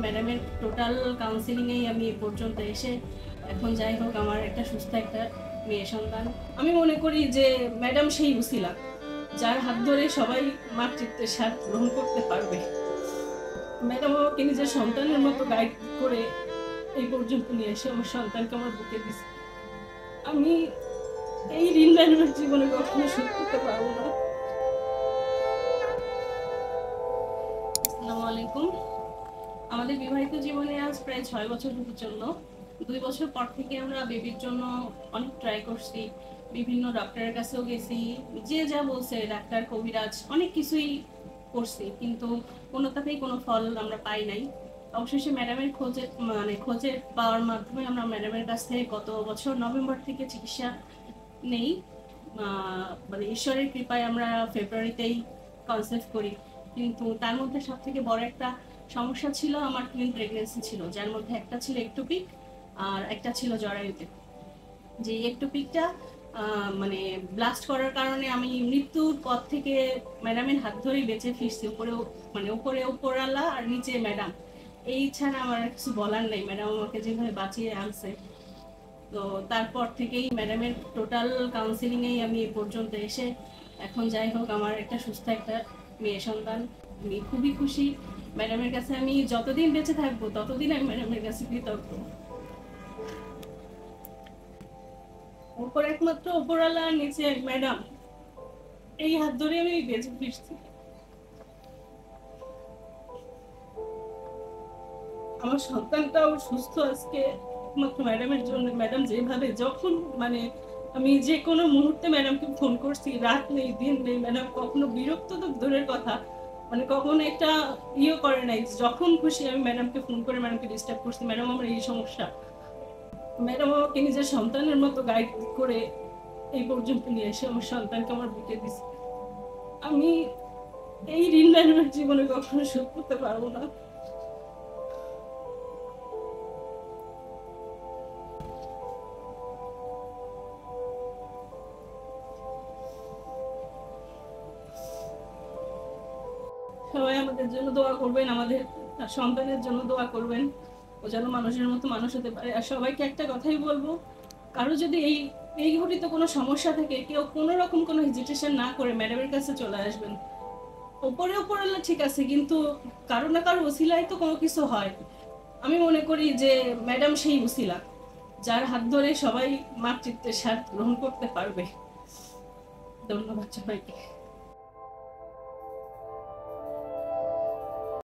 ম্যাডামের টোটাল কাউন্সিলিংয়েই আমি এ পর্যন্ত এসে এখন যাই হোক আমার একটা সুস্থ একটা মেয়ে সন্তান। আমি মনে করি যে ম্যাডাম সেই উসিলা যার হাত ধরে সবাই মাতৃত্বের স্বাদ গ্রহণ করতে পারবে। ম্যাডাম আমাকে নিজের সন্তানের মতো গাইড করে এই পর্যন্ত নিয়ে এসে আমার সন্তানকে আমার বুকে দিচ্ছে। আমি এই ঋণ ম্যাডামের জীবনে কখনো শোধ করতে পারবো না। আসসালামু আলাইকুম। আমাদের বিবাহিত জীবনে আজ প্রায় 6 বছর হতে চললো। 2 বছর পর থেকে আমরা বেবির জন্য অনেক ট্রাই করছি, বিভিন্ন ডক্টরের কাছেও গেছি, যে যা বলছে ডাক্তার কবিরাজ অনেক কিছুই করছি, কিন্তু কোনোটাতেই কোনো ফল আমরা পাই নাই। অবশেষে ম্যাডামের খোঁজে পাওয়ার মাধ্যমে আমরা ম্যাডামের কাছ থেকে গত বছর নভেম্বর থেকে চিকিৎসা নেই। মানে ঈশ্বরের কৃপায় আমরা ফেব্রুয়ারিতেই কনসেপ্ট করি, কিন্তু তার মধ্যে সব থেকে বড় একটা সমস্যা ছিল, আমার টুইন প্রেগনেন্সি ছিল, যার মধ্যে একটা ছিল একটোপিক আর একটা ছিল জরায়ুতে। যে একটোপিকটা মানে ব্লাস্ট করার কারণে আমি মৃত্যুর পথ থেকে ম্যাডামের হাত ধরেই বেঁচে ফিরছি। উপরে উপরালা আর নিচে ম্যাডাম, এই ছাড়া আমার কিছু বলার নেই। ম্যাডাম আমাকে যেভাবে বাঁচিয়ে আনছে, তো তারপর থেকেই ম্যাডামের টোটাল কাউন্সিলিংয়েই আমি এ পর্যন্ত এসে এখন যাই হোক আমার একটা সুস্থ একটা মেয়ে সন্তান। আমি খুবই খুশি। ম্যাডামের কাছে আমি যতদিন বেঁচে থাকবো ততদিন আমি ম্যাডামের কাছে কৃতজ্ঞ। উপর একমাত্র উপরওয়ালা, নিচে ম্যাডাম, এই হাত ধরে আমি বেঁচে ফিরছি। আমার সন্তানটাও সুস্থ আজকে একমাত্র ম্যাডামের জন্য। ম্যাডাম যেভাবে যখন মানে আমি যে কোনো মুহূর্তে ম্যাডামকে ফোন করছি, রাত নেই দিন নেই, ম্যাডাম কখনো বিরক্ত তো দূরের কথা, মানে কখনো একটা করে নাই। যখন খুশি আমি ম্যাডামকে ফোন করে ম্যাডামকে ডিস্টার্ব করছি, ম্যাডাম আমার এই সমস্যা। ম্যাডাম আমাকে নিজের সন্তানের মতো গাইড করে এই পর্যন্ত নিয়ে এসে আমার সন্তানকে আমার বুকে দিচ্ছে। আমি এই ঋণ ম্যাডামের জীবনে কখনো শোধ করতে পারবো না। সবাই আমাদের জন্য দোয়া করবেন, আমাদের সন্তানের জন্য দোয়া করবেন, ও যেন মানুষের মতো মানুষ হতে পারে। আর সবাইকে একটা কথাই বলবো, কারো যদি এই ঘটিত কোনো সমস্যা থাকে, কেউ কোনো রকম কোনো হেজিটেশন না করে ম্যাডামের কাছে চলে আসবেন। ওপরে আল্লাহ ঠিক আছে, কিন্তু কারো না কারো ওসিলায় তো কোনো কিছু হয়। আমি মনে করি যে ম্যাডাম সেই ওসিলা যার হাত ধরে সবাই মাতৃত্বের স্বাদ গ্রহণ করতে পারবে। ধন্যবাদ সবাইকে।